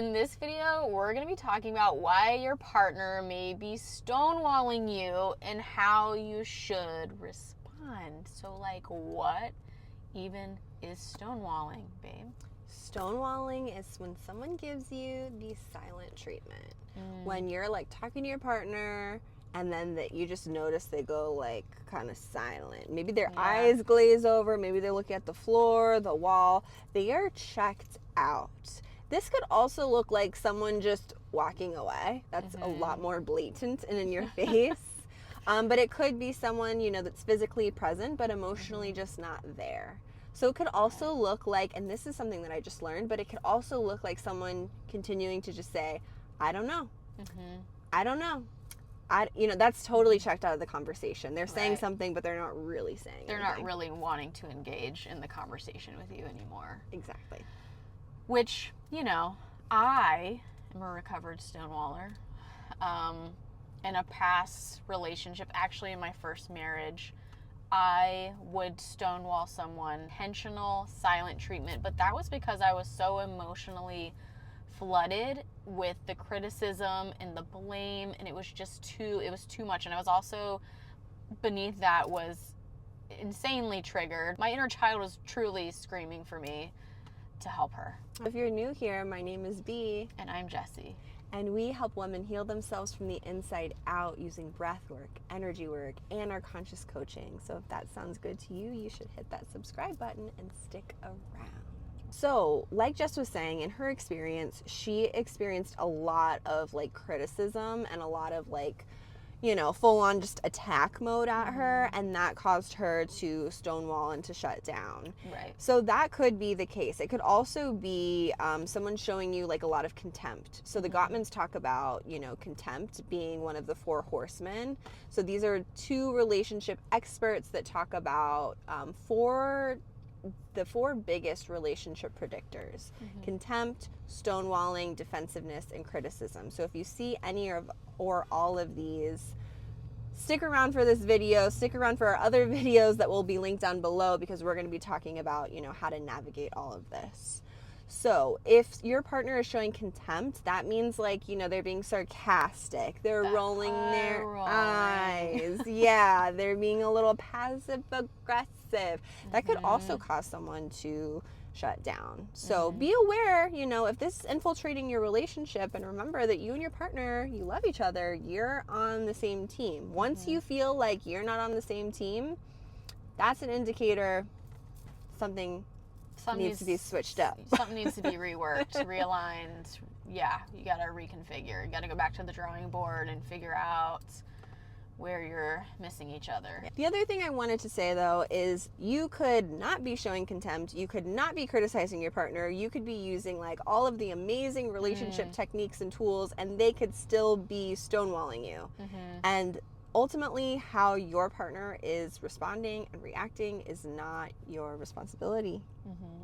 In this video, we're going to be talking about why your partner may be stonewalling you and how you should respond. So, like, what even is stonewalling, babe? Stonewalling is when someone gives you the silent treatment. When you're like talking to your partner and then that you just notice they go like kind of silent. Maybe their eyes glaze over, maybe they're looking at the floor, the wall. They are checked out. This could also look like someone just walking away. That's a lot more blatant and in your face. But it could be someone, you know, that's physically present but emotionally just not there. So it could also look like, and this is something that I just learned, but it could also look like someone continuing to just say, I don't know. I don't know. That's totally checked out of the conversation. They're saying something, but they're not really saying They're anything. not really wanting to engage in the conversation with you anymore. Exactly. Which, you know, I am a recovered stonewaller. In a past relationship, actually in my first marriage, I would stonewall someone, intentional silent treatment, but that was because I was so emotionally flooded with the criticism and the blame, and it was too much. And I was also, beneath that, was insanely triggered. My inner child was truly screaming for me to help her. If you're new here, my name is Bee. And I'm Jessy. And we help women heal themselves from the inside out using breath work, energy work, and our conscious coaching. So if that sounds good to you, you should hit that subscribe button and stick around. So, like Jess was saying, in her experience, she experienced a lot of like criticism and a lot of like, you know, full on just attack mode at her, and that caused her to stonewall and to shut down. Right. So that could be the case. It could also be someone showing you like a lot of contempt. So the Gottmans talk about, you know, contempt being one of the 4 horsemen. So these are 2 relationship experts that talk about the 4 biggest relationship predictors: contempt, stonewalling, defensiveness, and criticism. So if you see any or all of these, stick around for this video, stick around for our other videos that will be linked down below, because we're going to be talking about, you know, how to navigate all of this. So if your partner is showing contempt, that means like, you know, they're being sarcastic, they're rolling their eyes. Yeah, they're being a little passive aggressive. That could also cause someone to shut down. So be aware, you know, if this is infiltrating your relationship, and remember that you and your partner, you love each other, you're on the same team. Once you feel like you're not on the same team, that's an indicator something needs to be switched up. Something needs to be reworked, realigned. Yeah, you got to reconfigure. You got to go back to the drawing board and figure out where you're missing each other. The other thing I wanted to say, though, is you could not be showing contempt. You could not be criticizing your partner. You could be using like all of the amazing relationship techniques and tools, and they could still be stonewalling you. And ultimately, how your partner is responding and reacting is not your responsibility.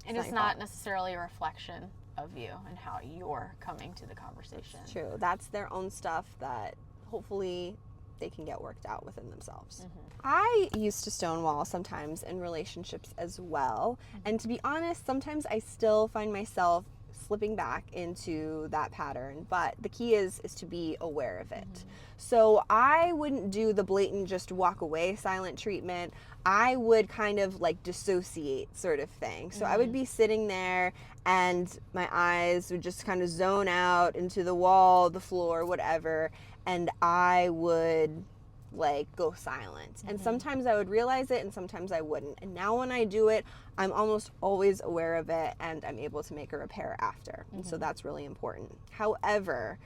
And it's not necessarily a reflection of you and how you're coming to the conversation. It's true. That's their own stuff that hopefully they can get worked out within themselves. I used to stonewall sometimes in relationships as well. And to be honest, sometimes I still find myself slipping back into that pattern, but the key is to be aware of it. So I wouldn't do the blatant just walk away silent treatment. I would kind of like dissociate sort of thing. So I would be sitting there and my eyes would just kind of zone out into the wall, the floor, whatever, and I would like go silent. And sometimes I would realize it and sometimes I wouldn't. And now when I do it, I'm almost always aware of it and I'm able to make a repair after. And so that's really important. However,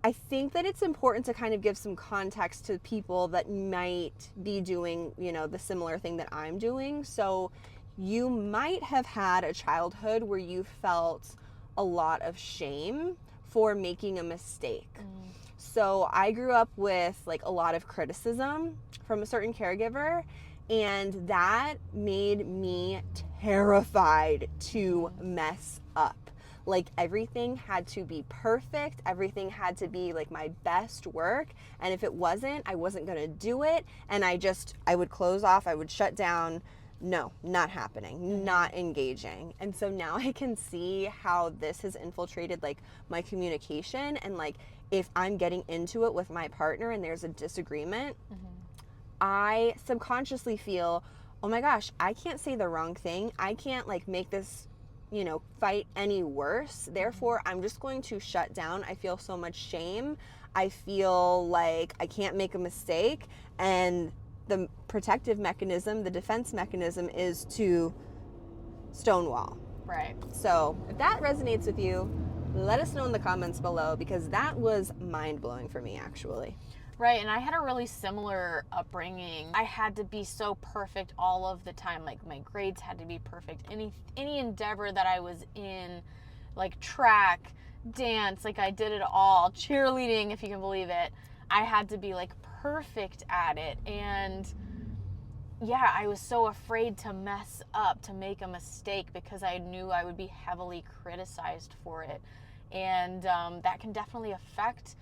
I think that it's important to kind of give some context to people that might be doing, you know, the similar thing that I'm doing. So you might have had a childhood where you felt a lot of shame for making a mistake. So I grew up with like a lot of criticism from a certain caregiver, and that made me terrified to mess up. Like everything had to be perfect. Everything had to be like my best work. And if it wasn't, I wasn't going to do it. And I would close off. I would shut down. no, not happening, not engaging. And so now I can see how this has infiltrated like my communication, and like if I'm getting into it with my partner and there's a disagreement, I subconsciously feel, oh my gosh, I can't say the wrong thing. I can't like make this, fight any worse. Therefore, I'm just going to shut down. I feel so much shame. I feel like I can't make a mistake. And the protective mechanism, the defense mechanism is to stonewall. Right. So if that resonates with you, let us know in the comments below, because that was mind-blowing for me, actually. Right, and I had a really similar upbringing. I had to be so perfect all of the time. Like my grades had to be perfect. Any endeavor that I was in, like track, dance, like I did it all. Cheerleading, if you can believe it. I had to be like perfect at it. And yeah, I was so afraid to mess up, to make a mistake, because I knew I would be heavily criticized for it. And that can definitely affect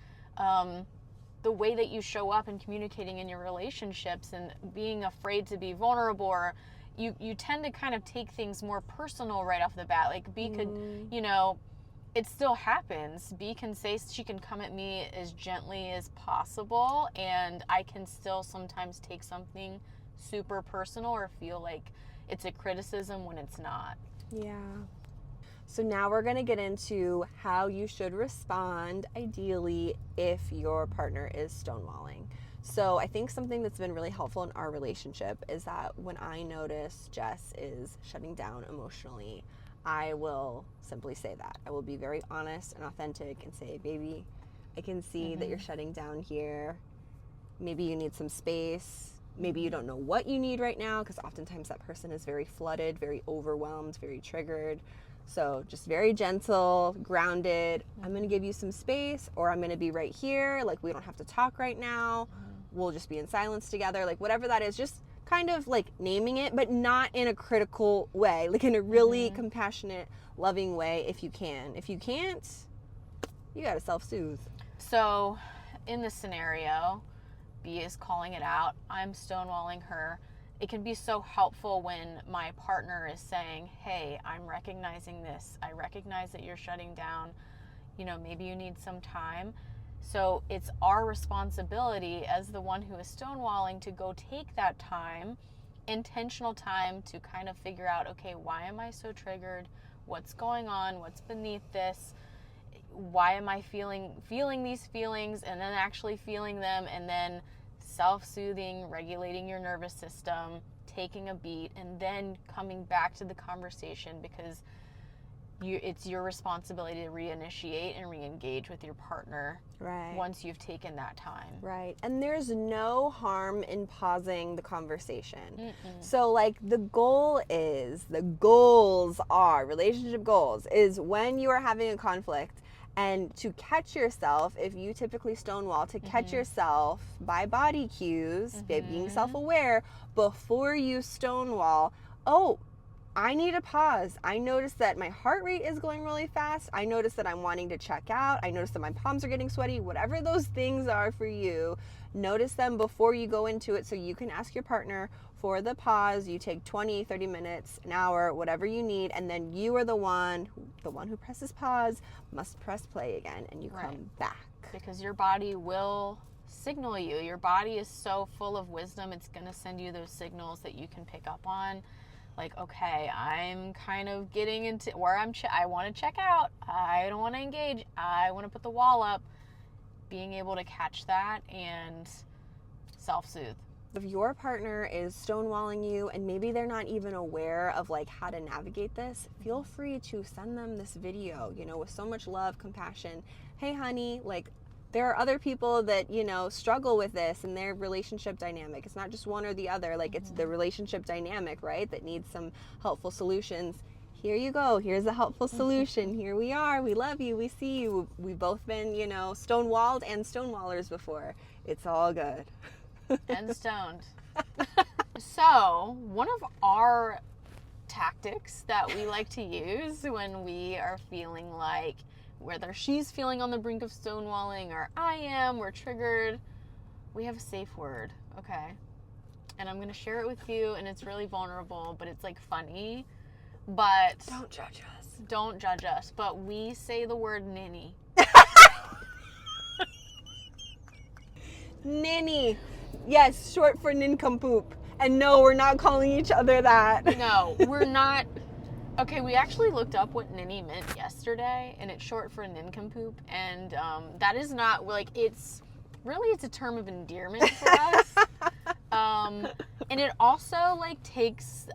the way that you show up and communicating in your relationships, and being afraid to be vulnerable, or you tend to kind of take things more personal right off the bat. Like B could, it still happens. B can say, she can come at me as gently as possible, and I can still sometimes take something super personal or feel like it's a criticism when it's not. Yeah. So now we're going to get into how you should respond, ideally, if your partner is stonewalling. So I think something that's been really helpful in our relationship is that when I notice Jess is shutting down emotionally, I will simply say that. I will be very honest and authentic and say, baby, I can see that you're shutting down here. Maybe you need some space. Maybe you don't know what you need right now, because oftentimes that person is very flooded, very overwhelmed, very triggered. So just very gentle, grounded. I'm going to give you some space, or I'm going to be right here. Like, we don't have to talk right now. We'll just be in silence together. Like, whatever that is, just kind of like naming it, but not in a critical way, like in a really compassionate, loving way if you can. If you can't, you got to self-soothe. So in this scenario, B is calling it out. I'm stonewalling her. It can be so helpful when my partner is saying, hey, I'm recognizing this. I recognize that you're shutting down. Maybe you need some time. So it's our responsibility as the one who is stonewalling to go take that time, intentional time, to kind of figure out, okay, why am I so triggered? What's going on? What's beneath this? Why am I feeling these feelings, and then actually feeling them, and then self-soothing, regulating your nervous system, taking a beat, and then coming back to the conversation, because it's your responsibility to reinitiate and re-engage with your partner once you've taken that time. Right. And there's no harm in pausing the conversation. So like relationship goals is when you are having a conflict, and to catch yourself, if you typically stonewall, to catch yourself by body cues, by being self-aware before you stonewall. Oh, I need a pause. I notice that my heart rate is going really fast. I notice that I'm wanting to check out. I notice that my palms are getting sweaty. Whatever those things are for you, notice them before you go into it, so you can ask your partner for the pause. You take 20, 30 minutes, an hour, whatever you need, and then you are the one who presses pause must press play again, and you come back. Because your body will signal you. Your body is so full of wisdom. It's going to send you those signals that you can pick up on. Like, okay, I'm kind of getting into where I want to check out. I don't want to engage. I want to put the wall up. Being able to catch that and self-soothe. If your partner is stonewalling you and maybe they're not even aware of like how to navigate this, feel free to send them this video, with so much love, compassion. Hey, honey, like, there are other people that, struggle with this in their relationship dynamic. It's not just one or the other. Like, it's the relationship dynamic, right, that needs some helpful solutions. Here you go. Here's a helpful solution. Here we are. We love you. We see you. We've both been, stonewalled and stonewallers before. It's all good. And stoned. So, one of our tactics that we like to use when we are feeling like, whether she's feeling on the brink of stonewalling or I am, we're triggered, we have a safe word, okay? and I'm going to share it with you, and it's really vulnerable, but it's like funny. But Don't judge us. Don't judge us, but we say the word ninny. Ninny. Yes, short for nincompoop. And no, we're not calling each other that. No, we're not. Okay, we actually looked up what ninny meant yesterday, and it's short for nincompoop, and that is not, like, it's a term of endearment for us. And it also, like,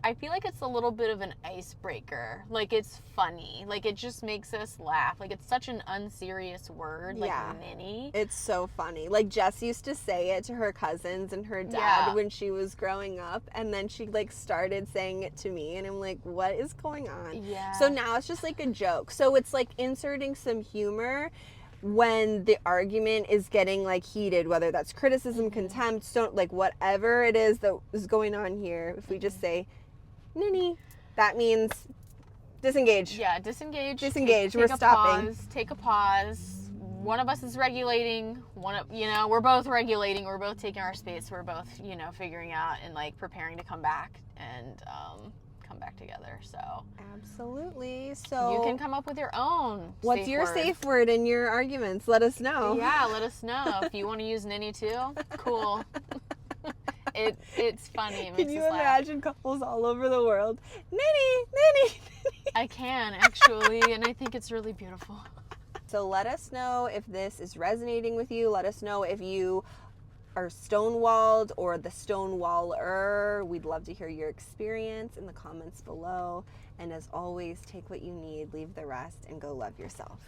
I feel like it's a little bit of an icebreaker. Like, it's funny. Like, it just makes us laugh. Like, it's such an unserious word, like ninny. It's so funny. Like, Jess used to say it to her cousins and her dad when she was growing up, and then she, like, started saying it to me, and I'm like, what is going on? Yeah. So now it's just, like, a joke. So it's, like, inserting some humor when the argument is getting, like, heated, whether that's criticism, contempt, like, whatever it is that is going on here. If we just say ninny, that means disengage. Yeah, disengage. We're stopping. Take a pause. One of us is regulating. We're both regulating. We're both taking our space. We're both, figuring out and, like, preparing to come back and come back together. So absolutely. So you can come up with your own. What's your safe word in your arguments? Let us know. Yeah, let us know if you want to use ninny too. Cool. It's funny. It makes Can you us laugh. imagine couples all over the world? Ninny. I can, actually, and I think it's really beautiful. So let us know if this is resonating with you. Let us know if you are stonewalled or the stonewaller. We'd love to hear your experience in the comments below. And as always, take what you need, leave the rest, and go love yourself.